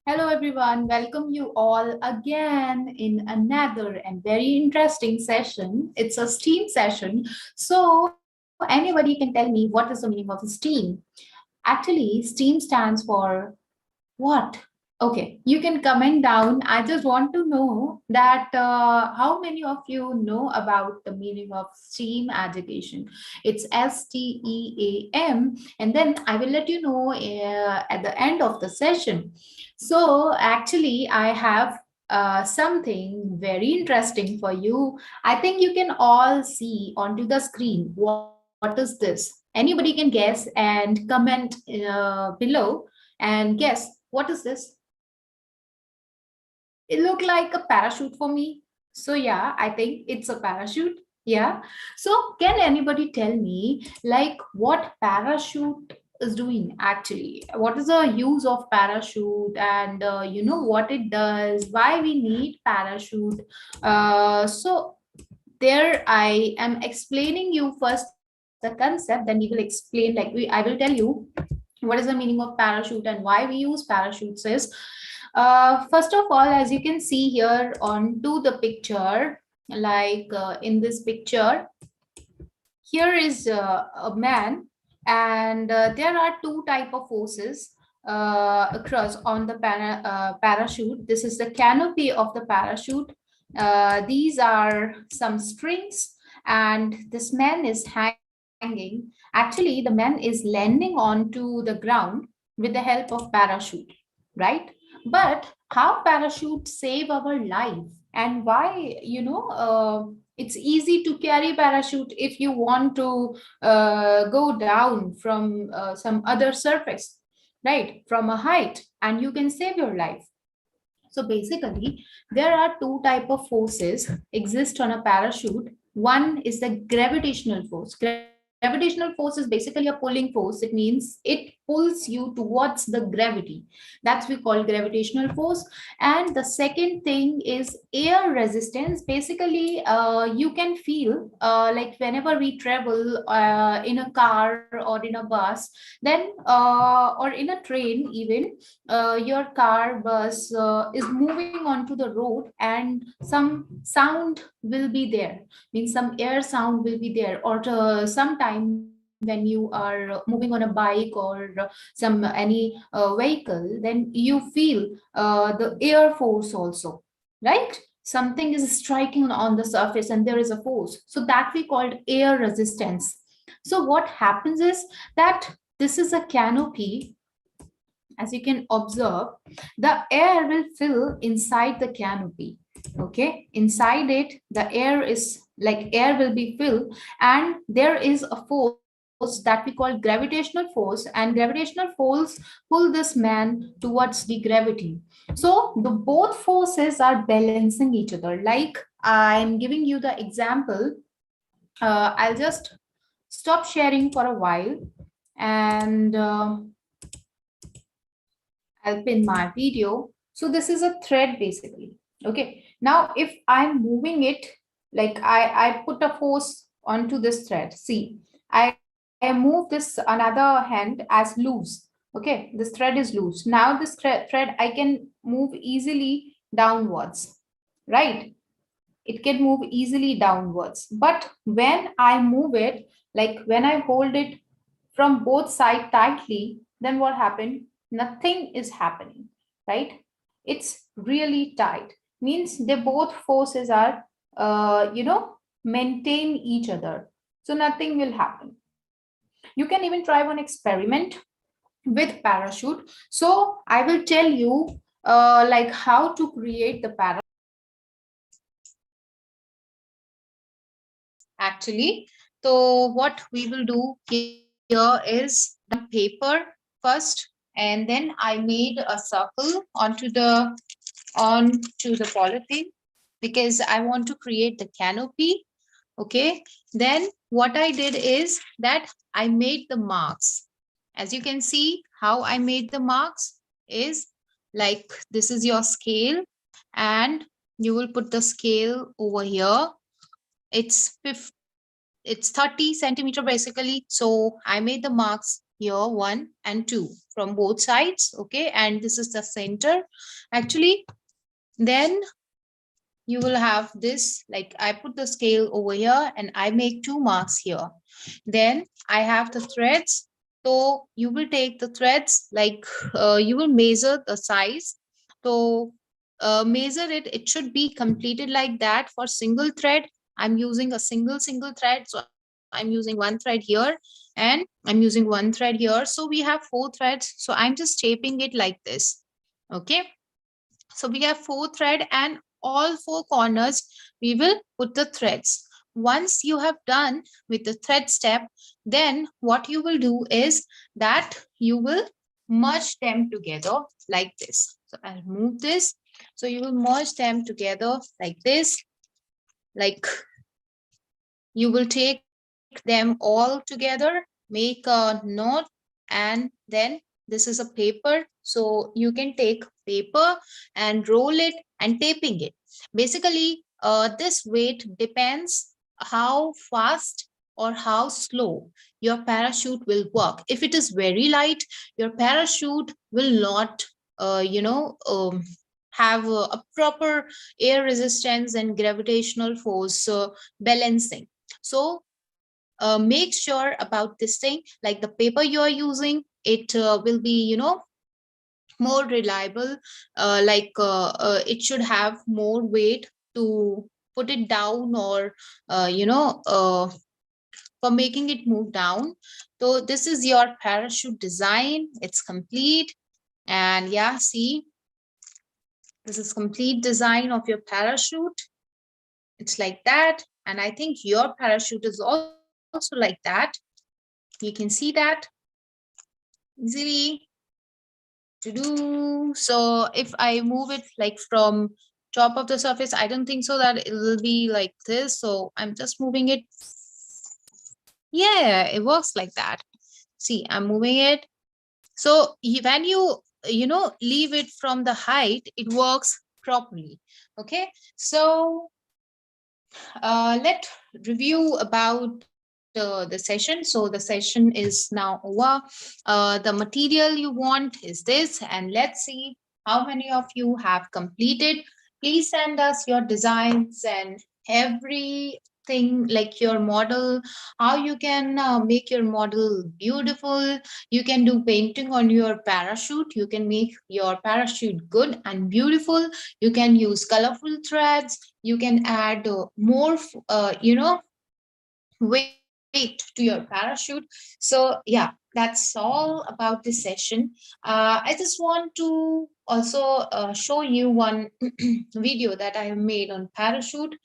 Hello, everyone. Welcome you all again in another and very interesting session. It's a STEAM session. So, anybody can tell me what is the meaning of STEAM? Actually, STEAM stands for what? Okay, you can comment down. I just want to know that how many of you know about the meaning of STEAM education? It's STEAM, and then I will let you know at the end of the session. So, actually, I have something very interesting for you. I think you can all see onto the screen. What is this? Anybody can guess and comment below and guess what is this? It looked like a parachute for me. So yeah, I think it's a parachute. Yeah. So can anybody tell me like what parachute is doing actually? What is the use of parachute and what it does? Why we need parachute? So there I am explaining you first the concept, then we will explain I will tell you what is the meaning of parachute and why we use parachutes is first of all, as you can see here onto the picture, in this picture, here is a man, and there are two type of forces across on the parachute. This is the canopy of the parachute. These are some strings, and this man is hanging. Actually, the man is landing onto the ground with the help of parachute, right? But how parachute save our life, and why it's easy to carry parachute if you want to go down from some other surface, right, from a height, and you can save your life. So basically there are two type of forces exist on a parachute. One is the gravitational force. Gravitational force is basically a pulling force. It means it pulls you towards the gravity. That's we call gravitational force. And the second thing is air resistance. Basically you can feel like whenever we travel in a car or in a bus, then or in a train even, your car bus is moving onto the road and some sound will be there, means some air sound will be there, or sometime when you are moving on a bike or some any vehicle, then you feel the air force also, right? Something is striking on the surface and there is a force, so that we called air resistance. So what happens is that this is a canopy. As you can observe, the air will fill inside the canopy. Okay, inside it the air is like air will be filled, and there is a force that we call gravitational force, and gravitational force pull this man towards the gravity. So the both forces are balancing each other. Like I'm giving you the example. I'll just stop sharing for a while, and I'll pin my video. So this is a thread basically. Okay. Now, if I'm moving it, like I put a force onto this thread. See, I move this another hand as loose. Okay. This thread is loose. Now this thread I can move easily downwards, right? It can move easily downwards. But when I move it, like when I hold it from both sides tightly, then what happened? Nothing is happening, right? It's really tight. Means they both forces are, maintain each other. So nothing will happen. You can even try one experiment with parachute. So I will tell you like how to create the parachute. Actually, so what we will do here is one paper first, and then I made a circle onto the polythene because I want to create the canopy. Okay, then what I did is that I made the marks. As you can see, how I made the marks is like this is your scale, and you will put the scale over here. It's 50, it's 30 centimeter basically. So I made the marks here 1 and 2 from both sides. Okay, and this is the center actually. Then you will have this, like I put the scale over here and I make 2 marks here. Then I have the threads. So you will take the threads, like you will measure the size. So measure it, it should be completed like that. For single thread, I'm using a single thread. So I'm using 1 thread here and I'm using 1 thread here. So we have 4 threads. So I'm just taping it like this. Okay. So we have 4 thread and all 4 corners we will put the threads. Once you have done with the thread step, then what you will do is that you will merge them together like this. So I'll move this. So you will merge them together like this. Like you will take them all together, make a knot, and then this is a paper. So you can take paper and roll it and taping it. Basically, this weight depends how fast or how slow your parachute will work. If it is very light, your parachute will not, have a proper air resistance and gravitational force balancing. So make sure about this thing, like the paper you are using, it will be, more reliable. It should have more weight to put it down, or for making it move down. So this is your parachute design. It's complete. And yeah, see, this is complete design of your parachute. It's like that. And I think your parachute is also like that. You can see that easily to do. So if I move it like from top of the surface, I don't think so that it will be like this. So I'm just moving it. Yeah, it works like that. See, I'm moving it. So when you leave it from the height, it works properly. Okay. So let's review about the session. So the session is now over. The material you want is this, and let's see how many of you have completed. Please send us your designs and everything, like your model, how you can make your model beautiful. You can do painting on your parachute. You can make your parachute good and beautiful. You can use colorful threads. You can add more weight to your parachute. So yeah, that's all about this session. I just want to also show you one video that I have made on parachute.